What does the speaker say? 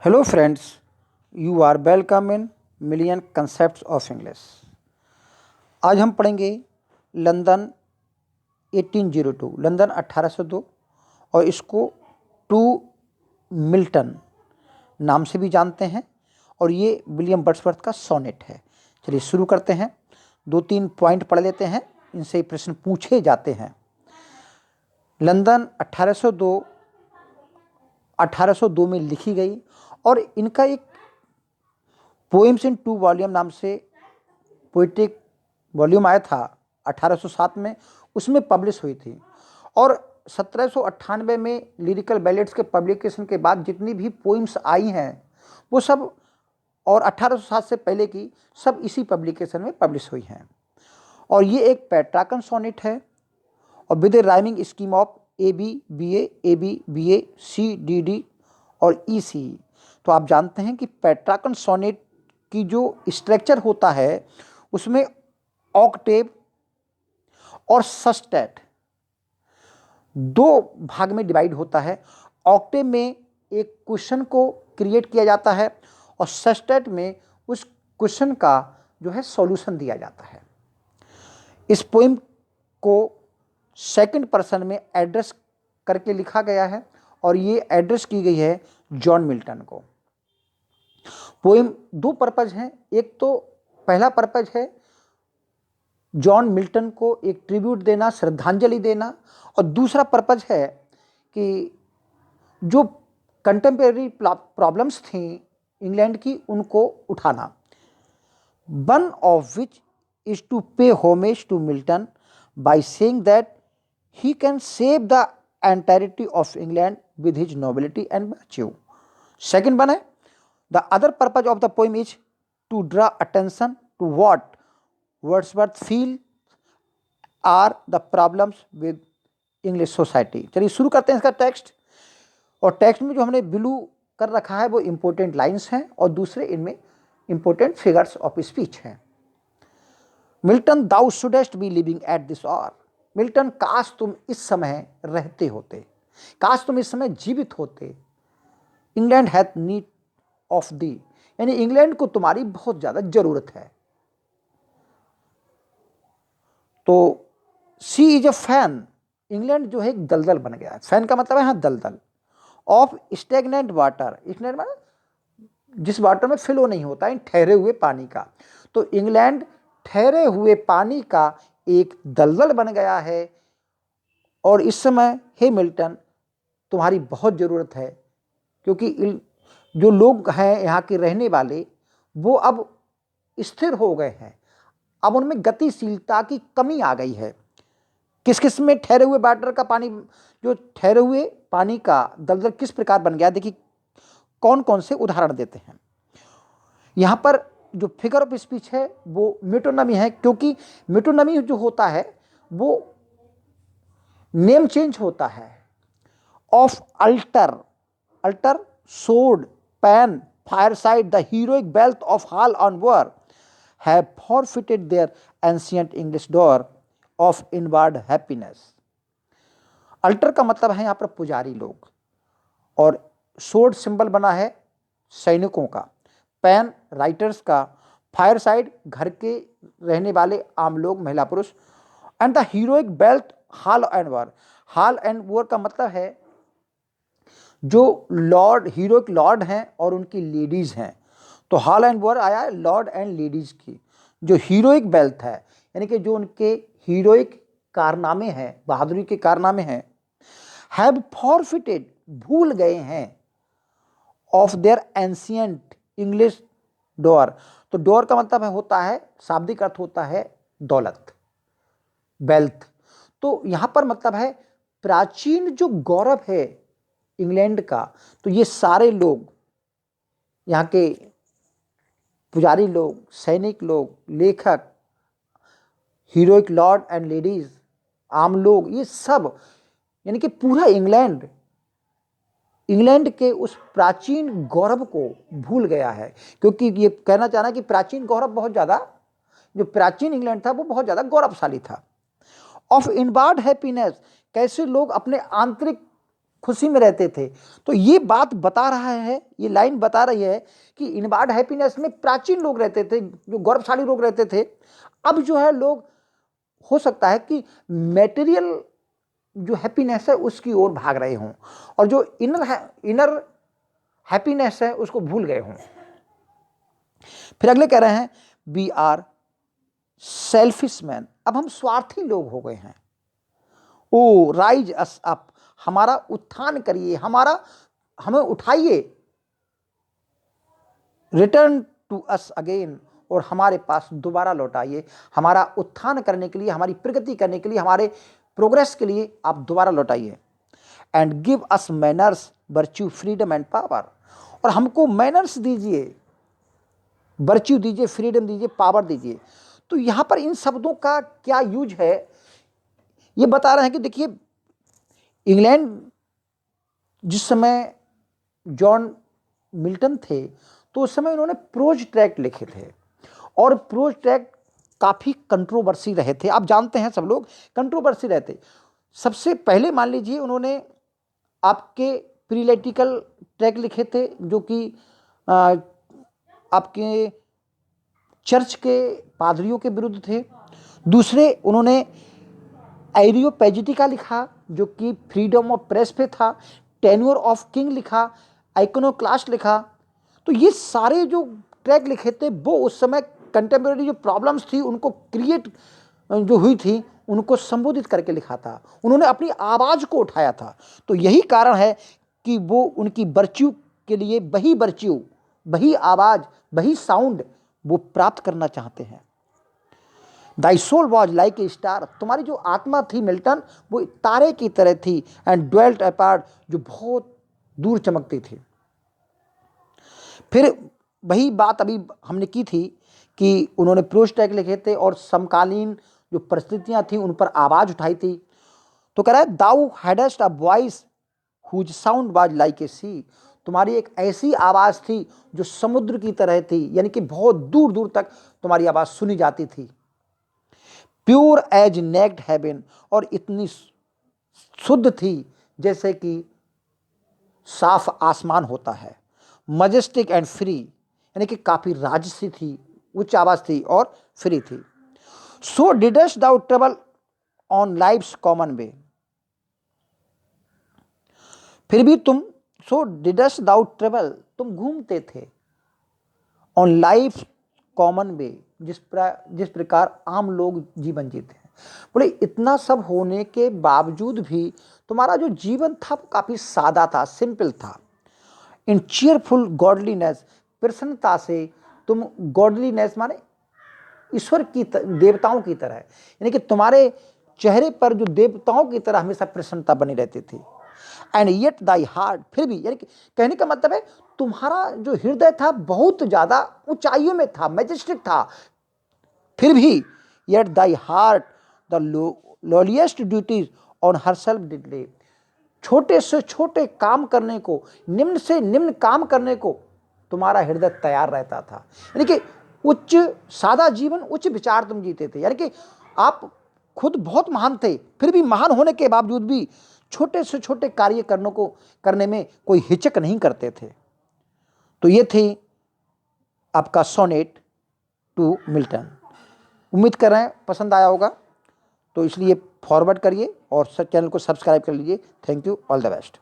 Hello friends, you are welcome in Million Concepts of English। आज हम पढ़ेंगे London 1802, London 1802 और इसको टू मिल्टन नाम से भी जानते हैं और ये विलियम वर्ड्सवर्थ का सोनेट है। चलिए शुरू करते हैं। 2-3 पॉइंट पढ़ लेते हैं, इनसे प्रश्न पूछे जाते हैं। लंदन 1802 में लिखी गई और इनका एक पोएम्स इन 2 वॉल्यूम नाम से पोइट्रिक वॉल्यूम आया था 1807 में, उसमें पब्लिश हुई थी। और 1798 में लिरिकल बैलेट्स के पब्लिकेशन के बाद जितनी भी पोइम्स आई हैं वो सब, और 1807 से पहले की सब इसी पब्लिकेशन में पब्लिश हुई हैं। और ये एक पेट्राकन सोनेट है और with A rhyming scheme of AB, CDD और EC। तो आप जानते हैं कि पेट्राकन सोनेट की जो स्ट्रक्चर होता है उसमें ऑक्टेव और सस्टेट 2 भाग में डिवाइड होता है। ऑक्टेव में एक क्वेश्चन को क्रिएट किया जाता है और सस्टेट में उस क्वेश्चन का जो है सॉल्यूशन दिया जाता है। इस पोएम को सेकंड पर्सन में एड्रेस करके लिखा गया है और ये एड्रेस की गई है जॉन मिल्टन को। पोएम 2 पर्पज हैं। एक तो पहला पर्पज है जॉन मिल्टन को एक ट्रिब्यूट देना, श्रद्धांजलि देना, और दूसरा पर्पज है कि जो कंटेम्प्रेरी प्रॉब्लम्स थी इंग्लैंड की उनको उठाना। One of which is to pay homage to Milton by saying that he can save the entirety of England with his nobility and virtue. Second one है, the other purpose of the poem is to draw attention to what Wordsworth feel are the problems with English society। चलिए शुरू करते हैं इसका text. और text में जो हमने ब्लू कर रखा है वो इंपॉर्टेंट लाइन्स हैं और दूसरे इनमें इंपॉर्टेंट फिगर्स ऑफ स्पीच हैं। Milton, thou shouldest be living at this hour। Milton, काश तुम इस समय रहते होते, काश तुम इस समय जीवित होते। England hath need of the, यानी इंग्लैंड को तुम्हारी बहुत ज़्यादा जरूरत है। तो सी इज अ फैन, इंग्लैंड जो है एक दलदल बन गया है। फैन का मतलब है हाँ दलदल। ऑफ स्टेगनेंट वाटर, स्टेगनेंट मतलब जिस वाटर में फ्लो नहीं होता है, ठहरे हुए पानी का। तो इंग्लैंड ठहरे हुए पानी का एक दलदल बन गया है और इस समय हे मिल्टन तुम्हारी बहुत ज़रूरत है, क्योंकि जो लोग हैं यहाँ के रहने वाले वो अब स्थिर हो गए हैं, अब उनमें गतिशीलता की कमी आ गई है। किस किस में ठहरे हुए वाटर का पानी, जो ठहरे हुए पानी का दलदल किस प्रकार बन गया, देखिए कौन कौन से उदाहरण देते हैं। यहाँ पर जो फिगर ऑफ स्पीच है वो मेटोनमी है, क्योंकि मेटोनमी जो होता है वो नेम चेंज होता है। Of altar, altar, sword, pen, fireside, the heroic wealth of hall and bower have forfeited their ancient English dower of inward happiness. Altar का मतलब है यहाँ पर पुजारी लोग, और सोड सिंबल बना है सैनिकों का, पैन राइटर्स का, फायरसाइड घर के रहने वाले आम लोग, महिला पुरुष, and the heroic belt hall and war. Hall and war का मतलब है जो लॉर्ड, हीरोइक लॉर्ड हैं और उनकी लेडीज हैं। तो हॉल एंड वॉर आया लॉर्ड एंड लेडीज की। जो हीरोइक बेल्ट है यानी कि जो उनके हीरोइक कारनामे हैं, बहादुरी के कारनामे हैं, हैव फॉरफिटेड भूल गए हैं, of their ancient English door. तो डोर का मतलब है होता है, शाब्दिक अर्थ होता है दौलत, वेल्थ। तो यहाँ पर मतलब है प्राचीन जो गौरव है इंग्लैंड का। तो ये सारे लोग, यहाँ के पुजारी लोग, सैनिक लोग, लेखक, हीरोइक लॉर्ड एंड लेडीज, आम लोग, ये सब यानी कि पूरा इंग्लैंड, इंग्लैंड के उस प्राचीन गौरव को भूल गया है। क्योंकि ये कहना चाहना कि प्राचीन गौरव बहुत ज़्यादा, जो प्राचीन इंग्लैंड था वो बहुत ज़्यादा गौरवशाली था। ऑफ इनवर्ड हैप्पीनेस, कैसे लोग अपने आंतरिक खुशी में रहते थे। तो ये बात बता रहा है, ये लाइन बता रही है कि इनवर्ड हैप्पीनेस में प्राचीन लोग रहते थे, जो गौरवशाली लोग रहते थे। अब जो है लोग, हो सकता है कि मेटेरियल जो हैप्पीनेस है उसकी ओर भाग रहे हों, और जो इनर हैप्पीनेस है उसको भूल गए हों। फिर अगले कह रहे हैं वी आर सेल्फिश मैन, अब हम स्वार्थी लोग हो गए हैं। ओ राइज अस अप, हमारा उत्थान करिए, हमें उठाइए। रिटर्न टू अस अगेन, और हमारे पास दोबारा लौटाइए। हमारा उत्थान करने के लिए, हमारी प्रगति करने के लिए, हमारे प्रोग्रेस के लिए आप दोबारा लौटाइए। And give us manners, virtue, freedom and power, और हमको मैनर्स दीजिए, वर्च्यू दीजिए, फ्रीडम दीजिए, पावर दीजिए। तो यहां पर इन शब्दों का क्या यूज है, ये बता रहे हैं कि देखिए, इंग्लैंड जिस समय जॉन मिल्टन थे, तो उस समय उन्होंने प्रोज ट्रैक्ट लिखे थे, और प्रोज ट्रैक्ट काफ़ी कंट्रोवर्सी रहे थे। आप जानते हैं, सब लोग कंट्रोवर्सी रहे थे। सबसे पहले मान लीजिए उन्होंने आपके प्रीलेटिकल ट्रैक्ट लिखे थे, जो कि आपके चर्च के पादरियों के विरुद्ध थे। दूसरे उन्होंने एरियोपेजिटिका लिखा, जो कि फ्रीडम ऑफ प्रेस पे था। टेन्योर ऑफ किंग लिखा, आइकोनोक्लास्ट लिखा। तो ये सारे जो ट्रैक लिखे थे, वो उस समय कंटेम्प्रेरी जो प्रॉब्लम्स थी उनको क्रिएट जो हुई थी, उनको संबोधित करके लिखा था। उन्होंने अपनी आवाज़ को उठाया था। तो यही कारण है कि वो उनकी वर्च्यू के लिए वही वर्च्यू, वही आवाज़, वही साउंड वो प्राप्त करना चाहते हैं। Thy soul was like a star, तुम्हारी जो आत्मा थी मिल्टन, वो तारे की तरह थी। एंड ड्वेल्ट अपार्ट, जो बहुत दूर चमकती थी। फिर वही बात अभी हमने की थी कि उन्होंने प्रोज ट्रैक्ट लिखे थे और समकालीन जो परिस्थितियां थी उन पर आवाज़ उठाई थी। तो कह रहा है thou hadst a voice whose sound was like a sea, तुम्हारी एक ऐसी आवाज़ थी जो समुद्र की तरह थी, यानी कि बहुत दूर दूर तक तुम्हारी आवाज़ सुनी जाती थी। प्योर एज नेक्ड हेवन, और इतनी शुद्ध थी जैसे कि साफ आसमान होता है। मजेस्टिक एंड फ्री, यानी कि काफ़ी राजसी थी, उच्च आवाज़ थी और फ्री थी। So didst thou travel on life's common way, फिर भी तुम, सो डिडस्ट दाउ ट्रेवल, तुम घूमते थे, ऑन लाइफ कॉमन वे, जिस प्रकार आम लोग जीवन जीते हैं। बोले इतना सब होने के बावजूद भी तुम्हारा जो जीवन था वो काफ़ी सादा था, सिंपल था। इन चीयरफुल गॉडलीनेस, प्रसन्नता से तुम, गॉडलीनेस माने ईश्वर की देवताओं की तरह, यानी कि तुम्हारे चेहरे पर जो देवताओं की तरह हमेशा प्रसन्नता बनी रहती थी। एंड येट दाई हार्ट, फिर भी, यानी कि कहने का मतलब है तुम्हारा जो हृदय था बहुत ज़्यादा ऊंचाइयों में था, मैजेस्टिक था। फिर भी yet thy heart the lowliest duties on herself did lay, छोटे से छोटे काम करने को, निम्न से निम्न काम करने को तुम्हारा हृदय तैयार रहता था। यानी कि उच्च सादा जीवन, उच्च विचार तुम जीते थे, यानी कि आप खुद बहुत महान थे, फिर भी महान होने के बावजूद भी छोटे से छोटे कार्य करने में कोई हिचक नहीं करते थे। तो ये थी आपका सोनेट टू मिल्टन। उम्मीद कर रहे हैं पसंद आया होगा, तो इसलिए फॉरवर्ड करिए और चैनल को सब्सक्राइब कर लीजिए। Thank you, all the best.